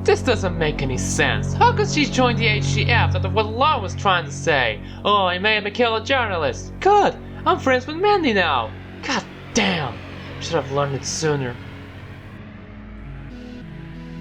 This doesn't make any sense. How could she join the HGF after what Law was trying to say? Oh, I made me kill a journalist. Good! I'm friends with Mandy now! God damn! Should have learned it sooner.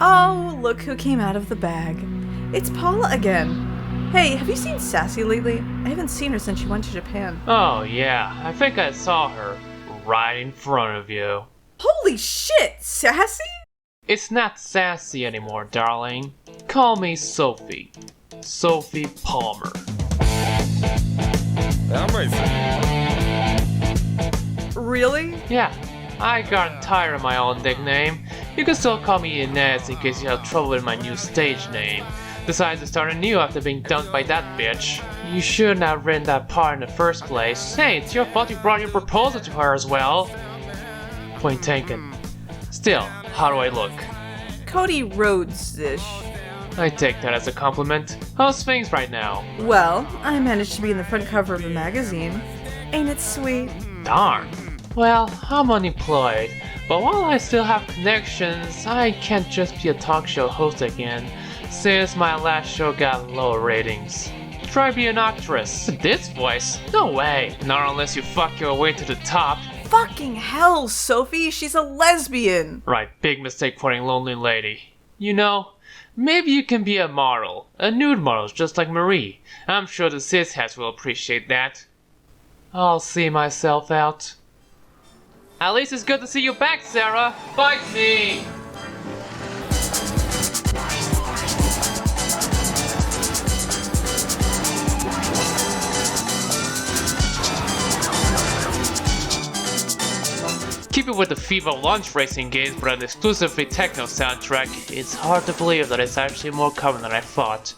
Oh, look who came out of the bag. It's Paula again. Hey, have you seen Sassy lately? I haven't seen her since she went to Japan. Oh yeah, I think I saw her. Right in front of you. Holy shit, Sassy? It's not Sassy anymore, darling. Call me Sophie. Sophie Palmer. Really? Yeah, I got tired of my old nickname. You can still call me Inez in case you have trouble with my new stage name. Decided to start anew after being dumped by that bitch. You shouldn't have written that part in the first place. Hey, it's your fault you brought your proposal to her as well. Point taken. Still, how do I look? Cody Rhodes-ish. I take that as a compliment. How's things right now? Well, I managed to be in the front cover of the magazine. Ain't it sweet? Darn. Well, I'm unemployed, but while I still have connections, I can't just be a talk show host again, since my last show got low ratings. Try being an actress. This voice? No way. Not unless you fuck your way to the top. Fucking hell, Sophie, she's a lesbian! Right, big mistake quoting Lonely Lady. You know, maybe you can be a model. A nude model just like Marie. I'm sure the cisheads will appreciate that. I'll see myself out. At least it's good to see you back, Sarah. Fight me! Keep it with the FIFA launch racing games but an exclusively techno soundtrack, it's hard to believe that it's actually more common than I thought.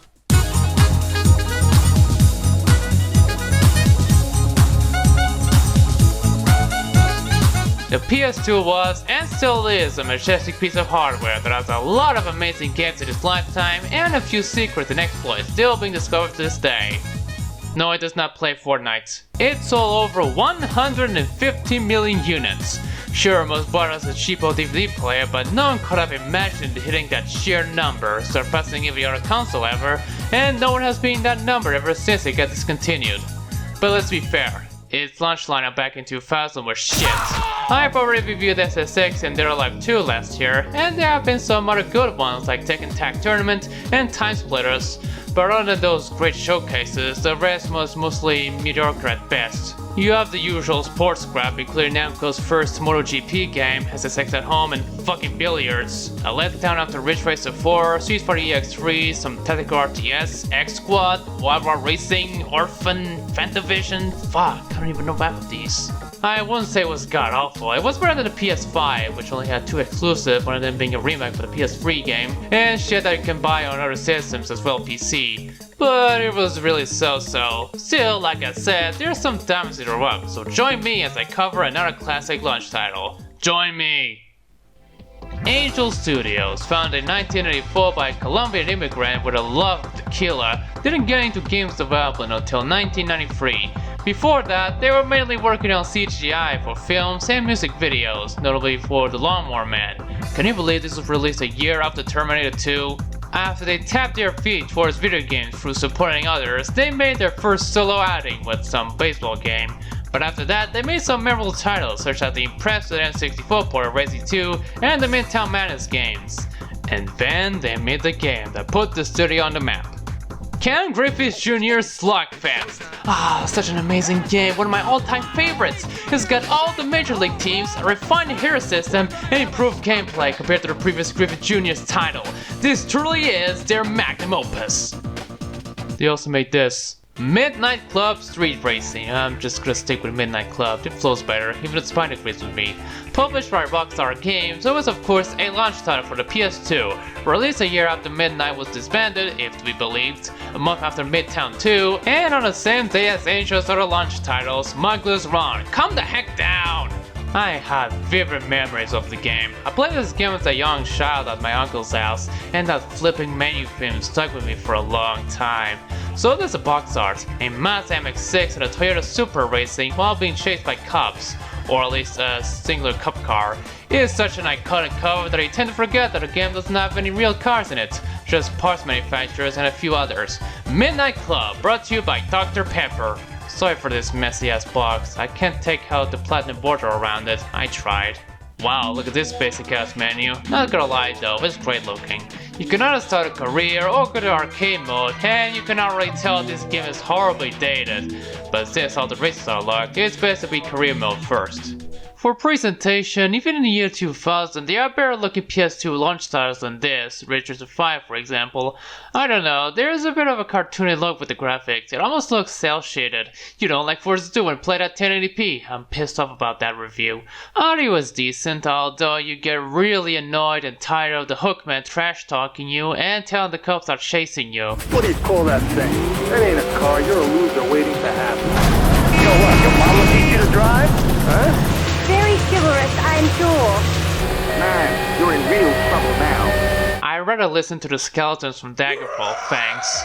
The PS2 was, and still is, a majestic piece of hardware that has a lot of amazing games in its lifetime and a few secrets and exploits still being discovered to this day. No, it does not play Fortnite. It sold over 150 million units. Sure, most bought as a cheapo DVD player, but no one could have imagined hitting that sheer number, surpassing every other console ever, and no one has been that number ever since it got discontinued. But let's be fair, its launch lineup back in 2000 was shit. I've already reviewed SSX and Dead or Alive 2 last year, and there have been some other good ones like Tekken Tag Tournament and Time Splitters, but other than those great showcases, the rest was mostly mediocre at best. You have the usual sports crap, including Namco's first MotoGP game, SSX at Home, and fucking billiards. A letdown after Ridge Racer 4, Fighter EX3, some Tactical RTS, X Squad, Wild War Racing, Orphan, Fantavision. Fuck, I don't even know half of these. I wouldn't say it was god awful. It was better than the PS5, which only had 2 exclusives, one of them being a remake for the PS3 game, and shit that you can buy on other systems as well PC. But it was really so-so. Still, like I said, there's some diamonds in the rough, so join me as I cover another classic launch title. Join me! Angel Studios, founded in 1984 by a Colombian immigrant with a love of tequila, didn't get into games development until 1993. Before that, they were mainly working on CGI for films and music videos, notably for The Lawnmower Man. Can you believe this was released a year after Terminator 2? After they tapped their feet towards video games through supporting others, they made their first solo outing with some baseball game. But after that, they made some memorable titles such as the impressive N64 port of Racing 2 and the Midtown Madness games. And then they made the game that put the studio on the map. Ken Griffey Jr.'s Slugfest. Such an amazing game, one of my all-time favorites. It's got all the major league teams, a refined hero system, and improved gameplay compared to the previous Griffey Jr.'s title. This truly is their magnum opus. They also made this. Midnight Club Street Racing. I'm just gonna stick with Midnight Club, it flows better, even if Spine agrees with me. Published by Rockstar Games, it was of course a launch title for the PS2, released a year after Midnight was disbanded, if to be believed, a month after Midtown 2, and on the same day as Angel's other launch title, Smuggler's Run. Calm the heck down! I have vivid memories of the game. I played this game as a young child at my uncle's house, and that flipping menu film stuck with me for a long time. So there's a box art, a Mazda MX-6 and a Toyota Supra racing while being chased by cops, or at least a singular cup car, is such an iconic cover that you tend to forget that the game doesn't have any real cars in it, just parts manufacturers and a few others. Midnight Club, brought to you by Dr. Pepper. Sorry for this messy ass box, I can't take out the platinum border around it, I tried. Wow, look at this basic ass menu. Not gonna lie though, it's great looking. You can either start a career or go to arcade mode, and you can already tell this game is horribly dated. But since all the races are locked, it's best to be career mode first. For presentation, even in the year 2000, there are better looking PS2 launch titles than this, Ratchet 5 for example. I don't know, there is a bit of a cartoony look with the graphics, it almost looks cel shaded. You know, like Forza 2 when played at 1080p, I'm pissed off about that review. Audio is decent, although you get really annoyed and tired of the hookman trash talking you and telling the cops are chasing you. What do you call that thing? That ain't a car, you're a loser waiting to happen. You know what, your mama teach you to drive? Huh? Very chivalrous, I'm sure. Man, you're in real trouble now. I'd rather listen to the skeletons from Daggerfall, thanks.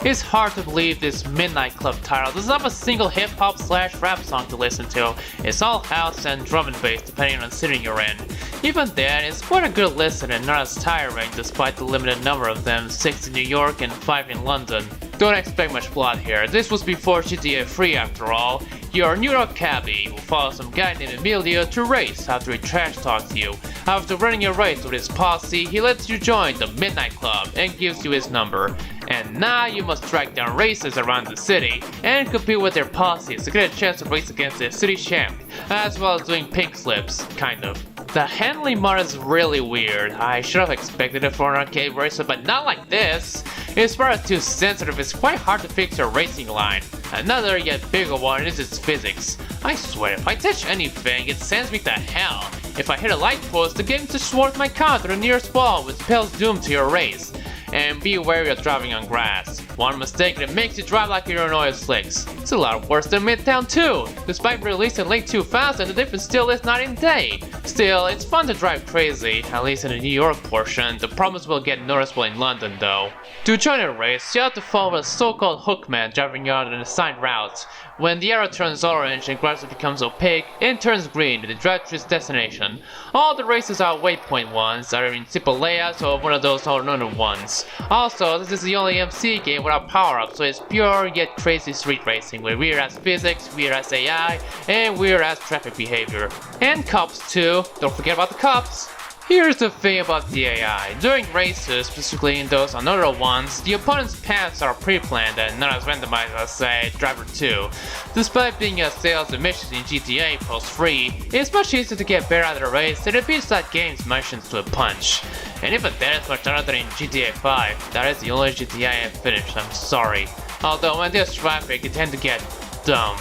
It's hard to believe this Midnight Club title doesn't have a single hip-hop / rap song to listen to. It's all house and drum and bass depending on the city you're in. Even then, it's quite a good listen and not as tiring despite the limited number of them, 6 in New York and 5 in London. Don't expect much plot here, this was before GTA 3 after all. You're a New York cabbie who follows some guy named Emilio to race after he trash talks you. After running a race with his posse, he lets you join the Midnight Club and gives you his number. And now you must track down races around the city and compete with their posses to get a chance to race against the city champ, as well as doing pink slips, kind of. The handling mod is really weird. I should have expected it for an arcade racer, but not like this. If Spyro is too sensitive, it's quite hard to fix your racing line. Another yet bigger one is its physics. I swear, if I touch anything, it sends me to hell. If I hit a light post, the game just swarms my car to the nearest wall, which spells doom to your race. And be wary of driving on grass. One mistake and it makes you drive like you're in oil slicks. It's a lot worse than Midtown 2. Despite release in late 2000, the difference still is night and day. Still, it's fun to drive crazy, at least in the New York portion. The problems will get noticeable in London though. To join a race, you have to follow a so-called hookman driving you on an assigned route. When the arrow turns orange and gradually becomes opaque, it turns green and it drives to its destination. All the races are waypoint ones, either in simple layouts or one of those alternative ones. Also, this is the only MC game without power-ups, so it's pure yet crazy street racing with weird-ass physics, weird-ass AI, and weird-ass traffic behavior. And cops too, don't forget about the cops! Here's the thing about the AI. During races, specifically in those on other ones, the opponent's paths are pre-planned and not as randomized as, say, Driver 2. Despite being as sales and missions in GTA Post 3, it's much easier to get better at the race and it beats that game's missions to a punch. And even then it's much harder than in GTA 5, that is the only GTA I have finished, I'm sorry. Although when there's traffic, you tend to get dumb.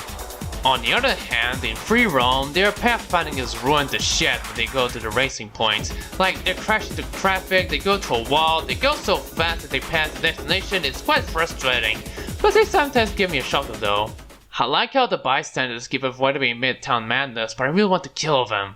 On the other hand, in free roam, their pathfinding is ruined to shit when they go to the racing point. Like, they crash into traffic, they go to a wall, they go so fast that they pass the destination, it's quite frustrating. But they sometimes give me a shocker though. I like how the bystanders keep avoiding Midtown Madness, but I really want to kill them.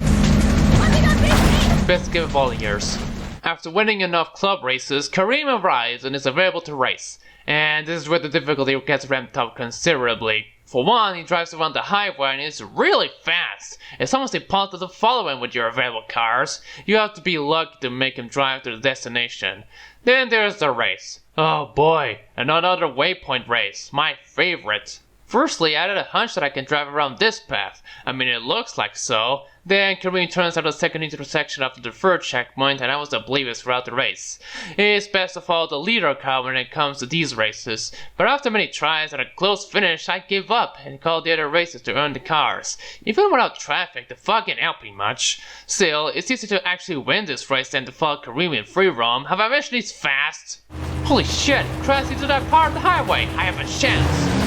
Best game of all years. After winning enough club races, Kareem arrives and is available to race. And this is where the difficulty gets ramped up considerably. For one, he drives around the highway and is really fast. It's almost impossible to follow him with your available cars. You have to be lucky to make him drive to the destination. Then there's the race. Oh boy, another waypoint race, my favorite. Firstly, I had a hunch that I can drive around this path. I mean, it looks like so. Then Kareem turns out the second intersection after the third checkpoint and I was oblivious throughout the race. It's best to follow the leader car when it comes to these races, but after many tries and a close finish, I gave up and called the other races to earn the cars. Even without traffic, the fog ain't helping much. Still, it's easier to actually win this race than to follow Kareem in free roam. Have I mentioned he's fast? Holy shit, crash into that part of the highway, I have a chance.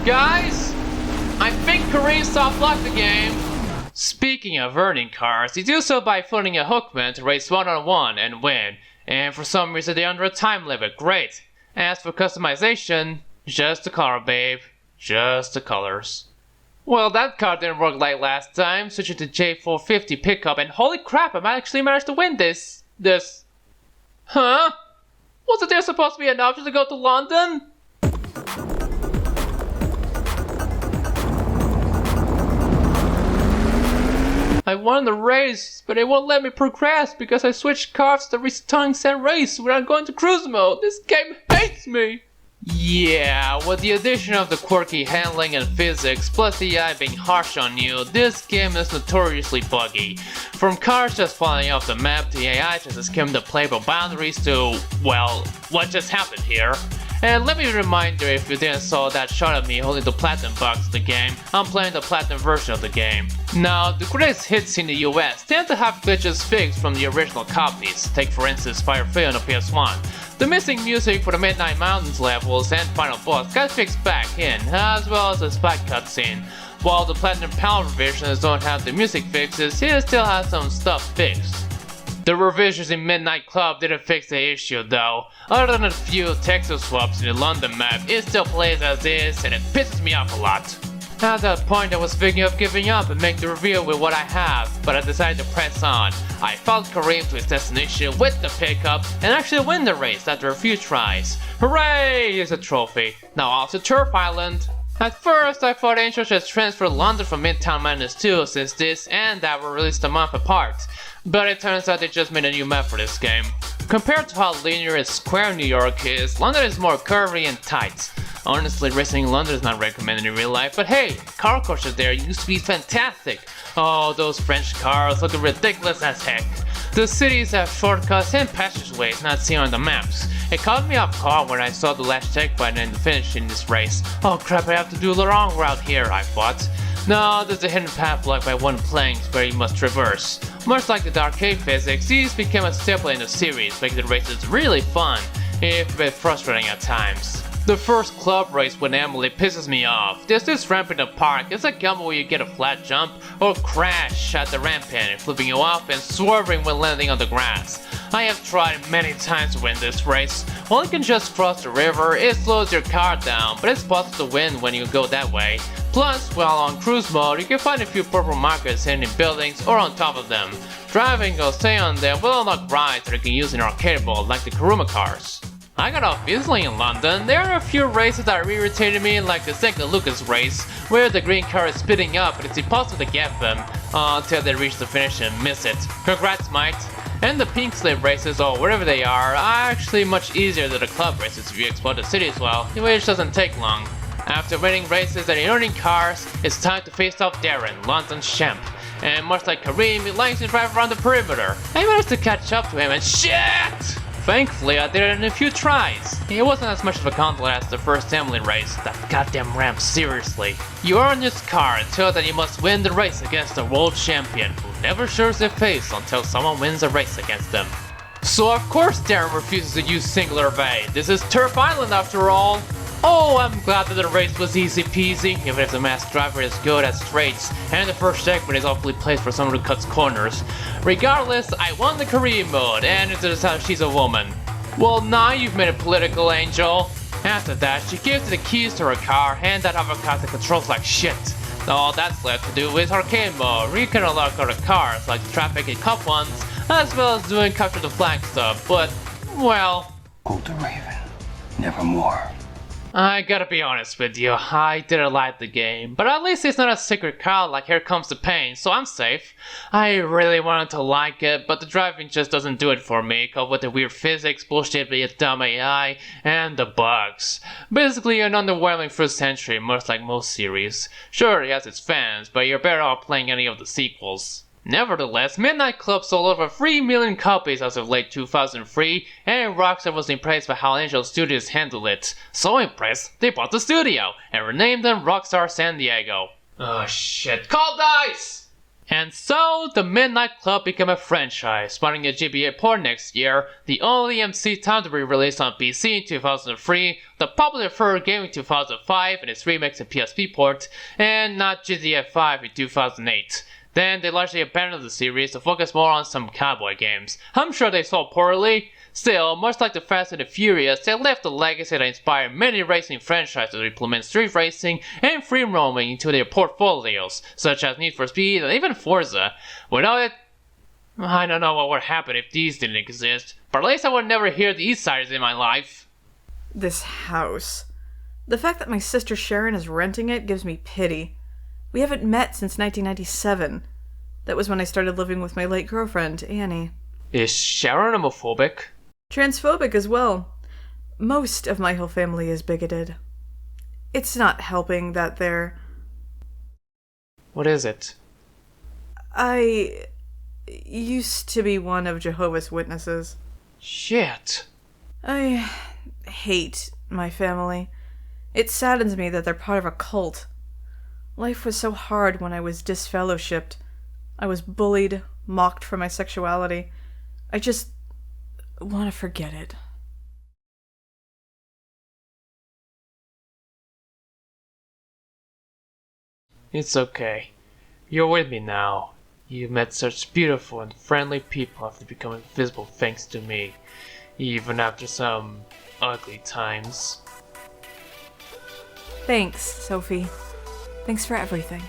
Guys, I think Kareem soft-locked the game. Speaking of earning cars, you do so by phoning a hookman to race one-on-one and win. And for some reason they're under a time limit, great. As for customization, just the color, babe. Just the colors. Well, that car didn't work like last time, switching to J450 pickup, and holy crap, I actually managed to win this. Huh? Wasn't there supposed to be an option to go to London? I won the race, but it won't let me progress because I switched cars to the stunning set race without going to cruise mode. This game hates me! Yeah, with the addition of the quirky handling and physics, plus the AI being harsh on you, this game is notoriously buggy. From cars just falling off the map, the AI just skimmed the playable boundaries to, well, what just happened here? And let me remind you, if you didn't saw that shot of me holding the platinum box of the game, I'm playing the platinum version of the game. Now, the greatest hits in the US tend to have glitches fixed from the original copies. Take for instance Spyro on the PS1. The missing music for the Midnight Madness levels and final boss got fixed back in, as well as the spike cutscene. While the Platinum PAL revisions don't have the music fixes, it still has some stuff fixed. The revisions in Midnight Club didn't fix the issue though. Other than a few texture swaps in the London map, it still plays as is and it pisses me off a lot. At that point I was thinking of giving up and make the reveal with what I have, but I decided to press on. I followed Kareem to his destination with the pickup and actually win the race after a few tries. Hooray! Here's a trophy. Now off to Turf Island. At first I thought Angel should transfer London from Midtown Madness 2 since this and that were released a month apart. But it turns out they just made a new map for this game. Compared to how linear and square New York is, London is more curvy and tight. Honestly, racing in London is not recommended in real life, but hey, car culture there used to be fantastic. Oh, those French cars looking ridiculous as heck. The cities have shortcuts and passageways not seen on the maps. It caught me off guard when I saw the last check button and the finish in this race. Oh crap, I have to do the wrong route here, I thought. No, there's a hidden path blocked by one plank where you must traverse. Much like the arcade physics, these became a staple in the series, making the races really fun, if a bit frustrating at times. The first club race with Emily pisses me off. There's this ramp in the park, it's a gamble where you get a flat jump or crash at the ramp end, flipping you off and swerving when landing on the grass. I have tried many times to win this race. While you can just cross the river, it slows your car down, but it's possible to win when you go that way. Plus, while on cruise mode, you can find a few purple markers hidden in buildings or on top of them. Driving or staying on them will unlock rides that you can use in arcade mode like the Kuruma cars. I got off easily in London. There are a few races that irritated me, like the second Lucas race, where the green car is speeding up and it's impossible to get them until they reach the finish and miss it. Congrats, mate. And the pink slip races, or whatever they are actually much easier than the club races if you explore the city as well, which doesn't take long. After winning races and earning cars, it's time to face off Darren, London's champ. And much like Kareem, he likes to drive around the perimeter. I managed to catch up to him and shit! Thankfully, I did it in a few tries. It wasn't as much of a gauntlet as the first Emily race. That goddamn ramp, seriously. You earn this car until then you must win the race against the world champion, who never shows their face until someone wins a race against them. So of course Darren refuses to use Singular Bay. This is Turf Island after all. Oh, I'm glad that the race was easy peasy, even if the masked driver is good at straights, and the first segment is awfully placed for someone who cuts corners. Regardless, I won the career mode, and it turns out she's a woman. Well, now you've made a political angel. After that, she gives the keys to her car, and that other car that controls like shit. All that's left to do is arcade mode, where you can unlock other cars, like the traffic and cup ones, as well as doing capture the flag stuff, but, well... Hold the Raven, nevermore. I gotta be honest with you, I didn't like the game, but at least it's not a secret car like Here Comes the Pain, so I'm safe. I really wanted to like it, but the driving just doesn't do it for me, cause with the weird physics, bullshit via dumb AI, and the bugs. Basically an underwhelming first entry, much like most series. Sure, it has its fans, but you're better off playing any of the sequels. Nevertheless, Midnight Club sold over 3 million copies as of late 2003, and Rockstar was impressed by how Angel Studios handled it. So impressed, they bought the studio, and renamed them Rockstar San Diego. Oh shit, call dice! And so, the Midnight Club became a franchise, spawning a GBA port next year, the only MC title to be released on PC in 2003, the popular third game in 2005 and its remix and PSP port, and not GTA 5 in 2008. Then they largely abandoned the series to focus more on some cowboy games. I'm sure they sold poorly. Still, much like the Fast and the Furious, they left a legacy that inspired many racing franchises to implement street racing and free roaming into their portfolios, such as Need for Speed and even Forza. Without it, I don't know what would happen if these didn't exist, but at least I would never hear the Eastsiders in my life. This house. The fact that my sister Sharon is renting it gives me pity. We haven't met since 1997. That was when I started living with my late girlfriend, Annie. Is Sharon homophobic? Transphobic as well. Most of my whole family is bigoted. It's not helping that they're... What is it? I used to be one of Jehovah's Witnesses. Shit. I hate my family. It saddens me that they're part of a cult. Life was so hard when I was disfellowshipped. I was bullied, mocked for my sexuality. I just want to forget it. It's okay. You're with me now. You've met such beautiful and friendly people after becoming visible thanks to me, even after some ugly times. Thanks, Sophie. Thanks for everything.